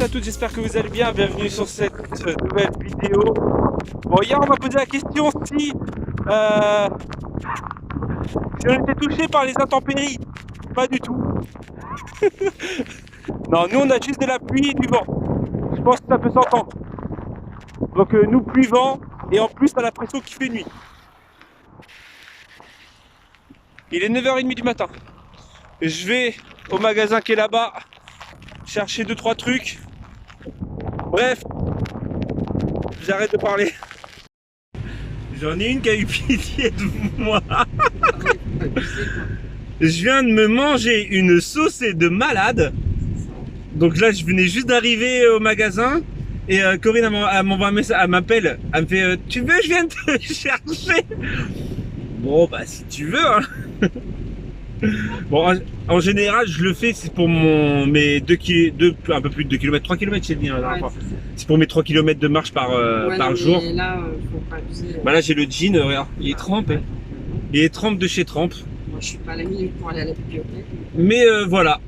à toutes, j'espère que vous allez bien. Bienvenue sur cette nouvelle vidéo. Bon, hier on m'a posé la question si on était touché par les intempéries. Pas du tout. Non, nous on a juste de la pluie et du vent. Je pense que ça peut s'entendre. Donc nous pluie, vent et en plus on a l'impression qu'il fait nuit. Il est 9h30 du matin. Je vais au magasin qui est là-bas chercher 2-3 trucs. Bref, j'arrête de parler. J'en ai une qui a eu pitié de moi. Je viens de me manger une sauce de malade. Donc là, je venais juste d'arriver au magasin. Et Corinne m'envoie un message, elle m'appelle. Elle me fait tu veux, je viens te chercher. Bon, bah si tu veux. Hein. Bon, en général, je le fais, c'est pour mes un peu plus de 2 km, 3 km chez le mien. Ouais, c'est pour mes 3 km de marche par jour. Là, faut pas abuser. Bah là, j'ai le jean, regarde, il est trempé. Il est trempe de chez Trempe. Moi, je suis pas à la minute pour aller à la bibliothèque. Mais voilà,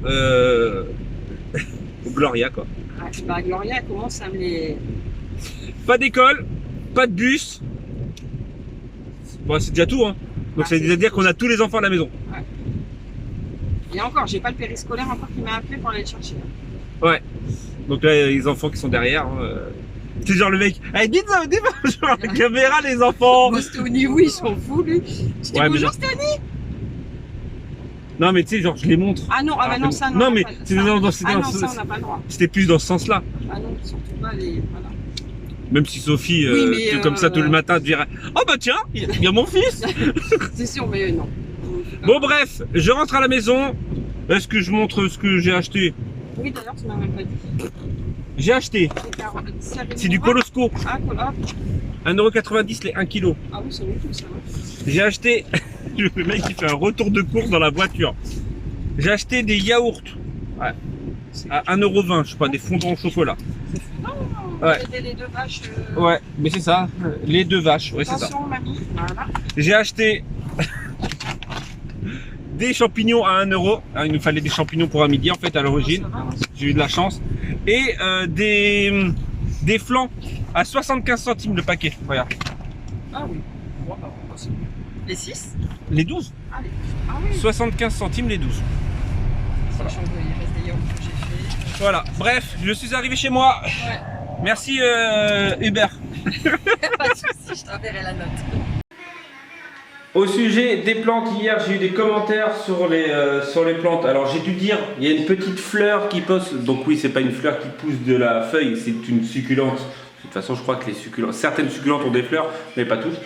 Gloria quoi. Ah, bah, Gloria commence à me les... Pas d'école, pas de bus. Bon, c'est déjà tout, hein. Donc ça veut dire qu'on a tous les enfants à la maison. Ouais. Et encore, j'ai pas le périscolaire encore qui m'a appelé pour aller le chercher. Ouais. Donc là, il y a les enfants qui sont derrière. C'est genre le mec, hey, dites bonjour à la caméra les enfants. Stony, oui, ils sont fous lui. Je dis bonjour Stony. Non mais tu sais, genre je les montre. Ah non, ah bah non, ça non. Non mais c'est ça on n'a pas le droit. C'était plus dans ce sens-là. Ah non, surtout pas les... Voilà. Même si Sophie, oui, comme ça tout le matin, te dirait oh bah tiens, il y a mon fils. C'est sûr, mais non. Bon bref, je rentre à la maison. Est-ce que je montre ce que j'ai acheté? Oui, d'ailleurs, tu m'as même pas dit. J'ai acheté. C'est du Colosco. Ah, voilà. 1,90€ les 1 kg. Ah oui, c'est bon tout ça. J'ai acheté. Le mec il fait un retour de course dans la voiture. J'ai acheté des yaourts. Ouais. À 1,20€, je sais pas, des fondants au chocolat. Non, ouais. Les deux vaches. Ouais, mais c'est ça. Les deux vaches, ouais, c'est ça. Mamie. Voilà. J'ai acheté des champignons à 1€. Il nous fallait des champignons pour un midi en fait à l'origine. J'ai eu de la chance. Et des flancs à 75 centimes le paquet. Regarde. Ah oui. Wow. Les 6? Les 12. Ah, oui. 75 centimes les 12. Voilà. Il reste des yaourts que j'ai fait. Voilà. Bref, je suis arrivé chez moi. Ouais. Merci Hubert. Pas de soucis, je t'enverrai la note. Au sujet des plantes, hier j'ai eu des commentaires sur les plantes. Alors j'ai dû dire, il y a une petite fleur qui pousse. Donc oui, c'est pas une fleur qui pousse de la feuille, c'est une succulente. De toute façon, je crois que certaines succulentes ont des fleurs, mais pas toutes.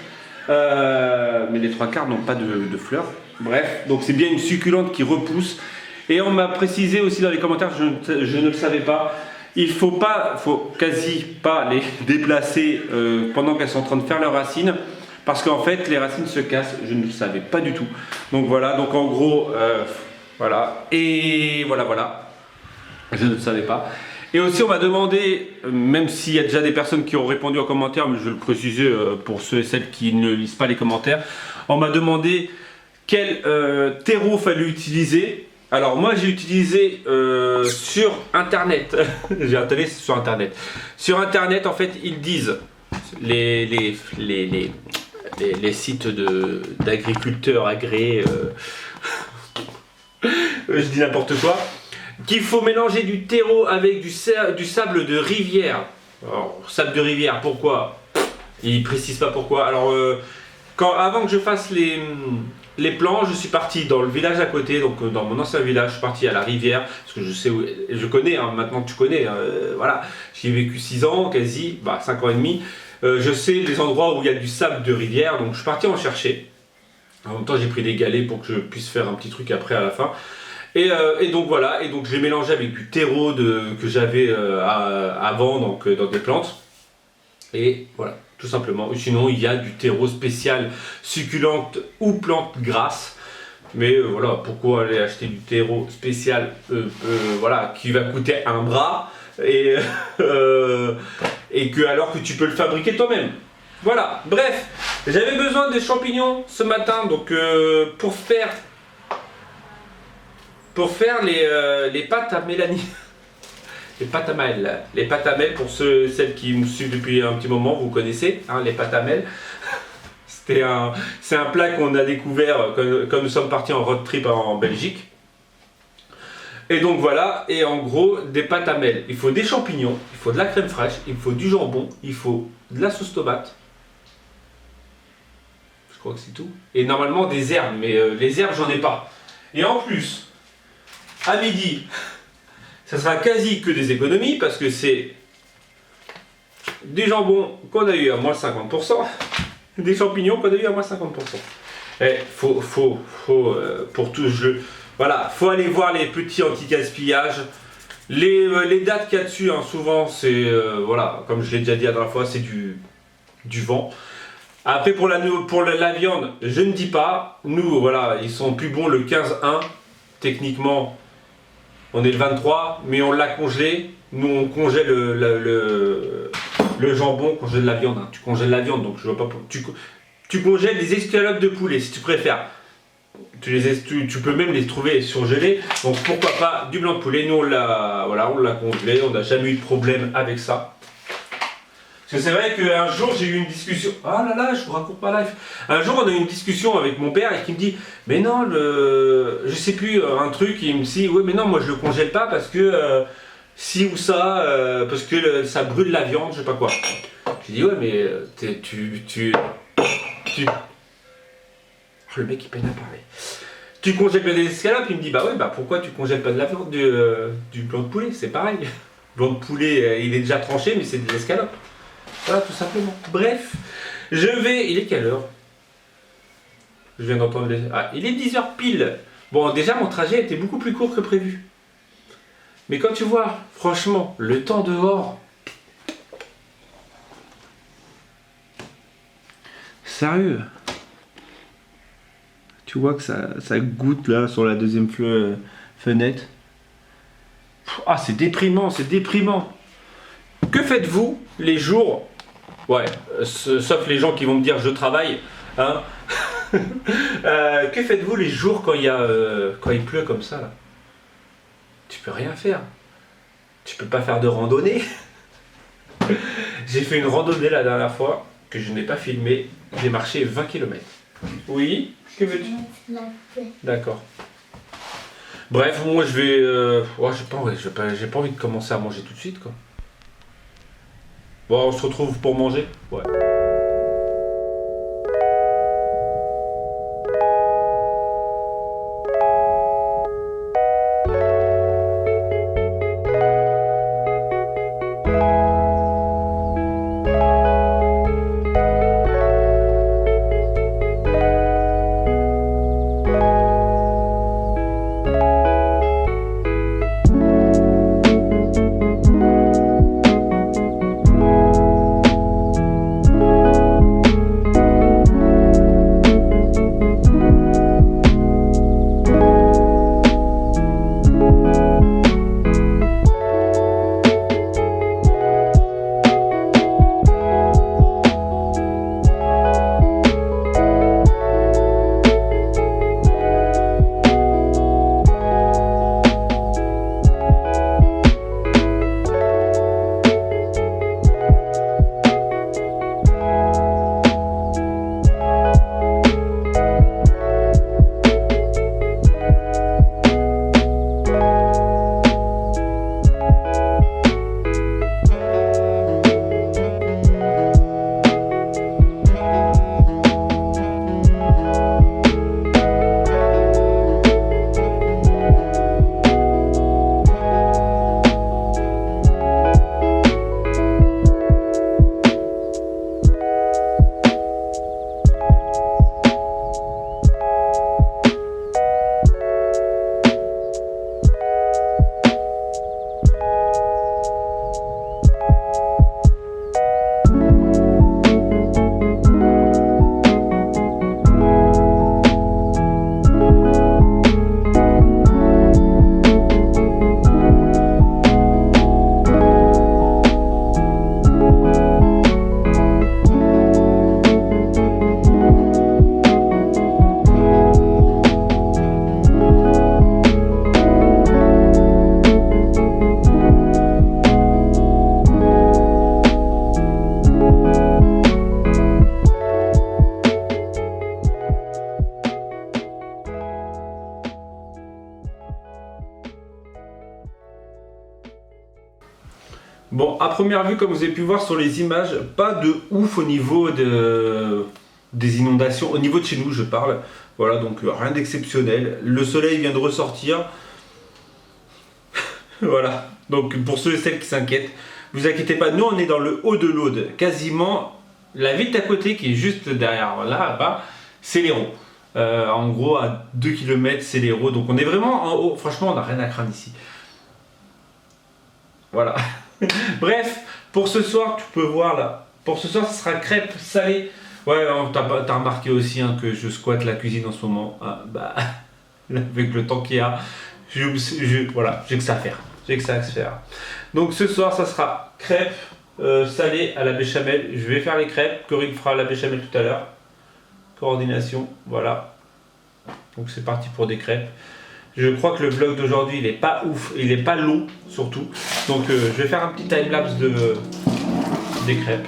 Mais les 3/4 n'ont pas de fleurs. Bref, donc c'est bien une succulente qui repousse. Et on m'a précisé aussi dans les commentaires, je ne le savais pas. Il faut quasi pas les déplacer pendant qu'elles sont en train de faire leurs racines. Parce qu'en fait, les racines se cassent, je ne le savais pas du tout. Donc voilà, donc en gros, voilà. Et voilà. Je ne le savais pas. Et aussi, on m'a demandé, même s'il y a déjà des personnes qui ont répondu en commentaire, mais je vais le préciser pour ceux et celles qui ne lisent pas les commentaires, on m'a demandé quel terreau fallait utiliser. Alors moi, j'ai utilisé sur Internet. J'ai installé sur Internet. Sur Internet, en fait, ils disent les sites d'agriculteurs agréés, je dis n'importe quoi, qu'il faut mélanger du terreau avec du sable de rivière. Alors, sable de rivière, pourquoi? Ils précisent pas pourquoi. Alors, avant que je fasse les plans, je suis parti dans le village à côté, donc dans mon ancien village, je suis parti à la rivière, parce que je sais où, je connais, hein, maintenant tu connais, voilà, j'y ai vécu 6 ans, quasi, 5 ans et demi. Je sais les endroits où il y a du sable de rivière, donc je suis parti en chercher. En même temps, j'ai pris des galets pour que je puisse faire un petit truc après à la fin. Et donc voilà, et donc je l'ai mélangé avec du terreau que j'avais avant, donc dans des plantes. Et voilà, tout simplement. Sinon, il y a du terreau spécial succulente ou plante grasse. Mais voilà, pourquoi aller acheter du terreau spécial voilà, qui va coûter un bras et alors que tu peux le fabriquer toi-même. Voilà, bref, j'avais besoin des champignons ce matin, donc pour faire les pâtes à Mélanie. Les pâtes à Mel. Les pâtes à Mel, pour celles qui me suivent depuis un petit moment, vous connaissez, hein, les pâtes à Mel. C'est un plat qu'on a découvert comme nous sommes partis en road trip en Belgique. Et donc voilà, et en gros, des pâtes à Mel. Il faut des champignons, il faut de la crème fraîche, il faut du jambon, il faut de la sauce tomate. Je crois que c'est tout. Et normalement des herbes, mais les herbes, j'en ai pas. Et en plus, à midi, ça sera quasi que des économies parce que c'est des jambons qu'on a eu à moins 50%, des champignons qu'on a eu à moins 50%. Et pour tout jeu. Voilà, faut aller voir les petits anti-gaspillage. Les dates qu'il y a dessus, hein, souvent, c'est, voilà, comme je l'ai déjà dit la dernière fois, c'est du vent. Après, pour la viande, je ne dis pas. Nous, voilà, ils sont plus bons le 15-1. Techniquement, on est le 23, mais on l'a congelé. Nous, on congèle le jambon, on congèle la viande. Hein. Tu congèles la viande, donc je vois pas... Tu congèles les escalopes de poulet, si tu préfères. Tu peux même les trouver surgelés, donc pourquoi pas du blanc de poulet. Nous on l'a congelé, on n'a jamais eu de problème avec ça. Parce que c'est vrai qu'un jour j'ai eu une discussion, ah là là je vous raconte ma life. Un jour on a eu une discussion avec mon père et qui me dit, mais non, je sais plus, un truc, il me dit, ouais mais non moi je le congèle pas parce que si ou ça, parce que ça brûle la viande, je sais pas quoi. J'ai dit ouais mais le mec il peine à parler. Tu congèles des escalopes, il me dit bah ouais bah pourquoi tu congèles pas de la viande du blanc de poulet, c'est pareil. Le blanc de poulet il est déjà tranché mais c'est des escalopes. Voilà tout simplement. Bref, il est quelle heure? Je viens d'entendre les... Ah, il est 10h pile. Bon déjà mon trajet était beaucoup plus court que prévu. Mais quand tu vois, franchement, le temps dehors... Sérieux? Tu vois que ça goutte là sur la deuxième fenêtre. Ah, c'est déprimant, c'est déprimant. Que faites-vous les jours... Ouais, sauf les gens qui vont me dire je travaille. Hein. Que faites-vous les jours quand il pleut comme ça là? Tu peux rien faire. Tu peux pas faire de randonnée. J'ai fait une randonnée la dernière fois que je n'ai pas filmé. J'ai marché 20 km. Oui, que veux-tu? D'accord. Bref, moi je vais... j'ai pas envie de commencer à manger tout de suite quoi. Bon, on se retrouve pour manger? Ouais. première vue, comme vous avez pu voir sur les images, pas de ouf au niveau des inondations, au niveau de chez nous je parle. Voilà, donc rien d'exceptionnel. Le soleil vient de ressortir. Voilà, donc pour ceux et celles qui s'inquiètent, vous inquiétez pas, nous on est dans le haut de l'Aude, quasiment la ville d'à côté qui est juste derrière là-bas, c'est l'Hérault. En gros à 2 km c'est l'Hérault, donc on est vraiment en haut, franchement on n'a rien à craindre ici. Voilà. Bref, pour ce soir tu peux voir là, pour ce soir ce sera crêpes salées. Ouais, t'as remarqué aussi hein, que je squatte la cuisine en ce moment, ah, bah, avec le temps qu'il y a, voilà, j'ai que ça à faire. J'ai que ça à faire. Donc ce soir, ça sera crêpes salées à la béchamel. Je vais faire les crêpes. Corinne fera la béchamel tout à l'heure. Coordination, voilà. Donc c'est parti pour des crêpes. Je crois que le vlog d'aujourd'hui, il est pas ouf. Il est pas long, surtout. Donc je vais faire un petit time-lapse des crêpes.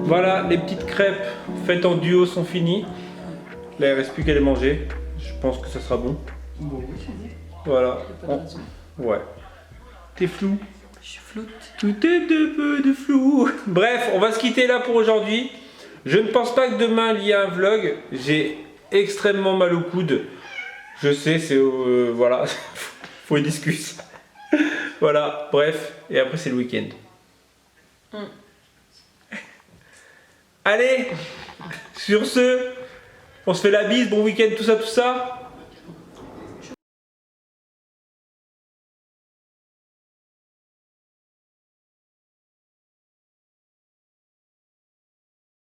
Voilà, les petites crêpes faites en duo sont finies. Là, il ne reste plus qu'à les manger. Je pense que ça sera bon. Bon, oui, voilà. pas Oh. Ouais. T'es flou. Je flotte. Tout est de peu de flou. Bref, on va se quitter là pour aujourd'hui. Je ne pense pas que demain il y a un vlog. J'ai extrêmement mal au coude. Je sais, c'est... voilà. Faut une discussion. Voilà, bref. Et après, c'est le week-end. Allez, sur ce, on se fait la bise, bon week-end, tout ça, tout ça.